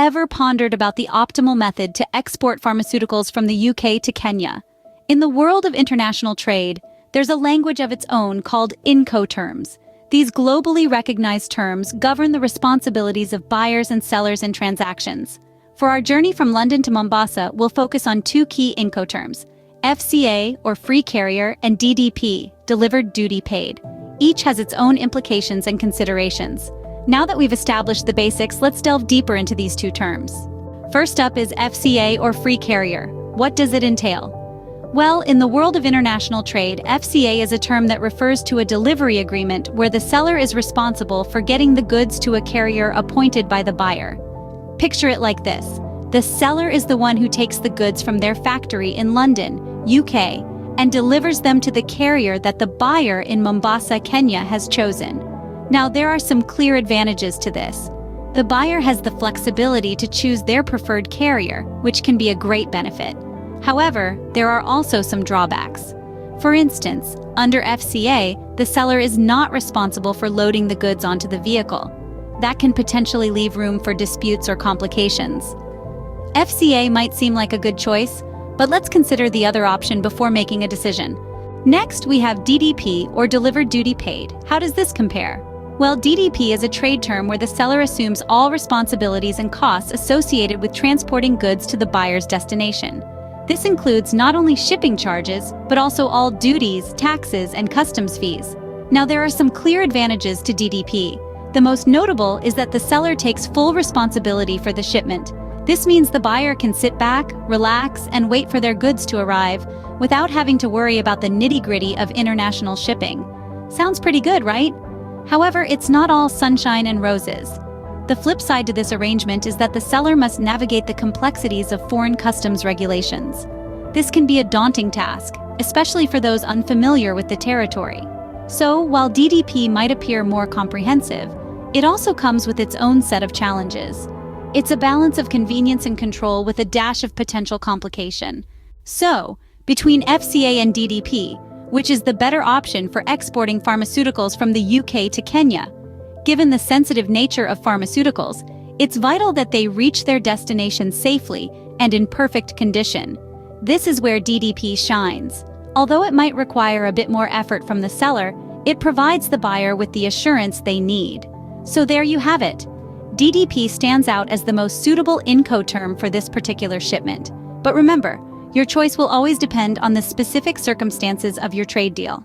ever pondered about the optimal method to export pharmaceuticals from the UK to Kenya? In the world of international trade, there's a language of its own called Incoterms. These globally recognized terms govern the responsibilities of buyers and sellers in transactions. For our journey from London to Mombasa, we'll focus on two key Incoterms: FCA, or free carrier, and DDP, delivered duty paid. Each has its own implications and considerations. Now that we've established the basics, let's delve deeper into these two terms. First up is FCA, or free carrier. What does it entail? Well, in the world of international trade, FCA is a term that refers to a delivery agreement where the seller is responsible for getting the goods to a carrier appointed by the buyer. Picture it like this. The seller is the one who takes the goods from their factory in London, UK, and delivers them to the carrier that the buyer in Mombasa, Kenya has chosen. Now, there are some clear advantages to this. The buyer has the flexibility to choose their preferred carrier, which can be a great benefit. However, there are also some drawbacks. For instance, under FCA, the seller is not responsible for loading the goods onto the vehicle. That can potentially leave room for disputes or complications. FCA might seem like a good choice, but let's consider the other option before making a decision. Next, we have DDP, or delivered duty paid. How does this compare? Well, DDP is a trade term where the seller assumes all responsibilities and costs associated with transporting goods to the buyer's destination. This includes not only shipping charges, but also all duties, taxes, and customs fees. Now, there are some clear advantages to DDP. The most notable is that the seller takes full responsibility for the shipment. This means the buyer can sit back, relax, and wait for their goods to arrive without having to worry about the nitty-gritty of international shipping. Sounds pretty good, right? However, it's not all sunshine and roses. The flip side to this arrangement is that the seller must navigate the complexities of foreign customs regulations. This can be a daunting task, especially for those unfamiliar with the territory. So, while DDP might appear more comprehensive, it also comes with its own set of challenges. It's a balance of convenience and control with a dash of potential complication. So, between FCA and DDP, which is the better option for exporting pharmaceuticals from the UK to Kenya? Given the sensitive nature of pharmaceuticals, it's vital that they reach their destination safely and in perfect condition. This is where DDP shines. Although it might require a bit more effort from the seller, it provides the buyer with the assurance they need. So there you have it. DDP stands out as the most suitable Incoterm for this particular shipment. But remember, your choice will always depend on the specific circumstances of your trade deal.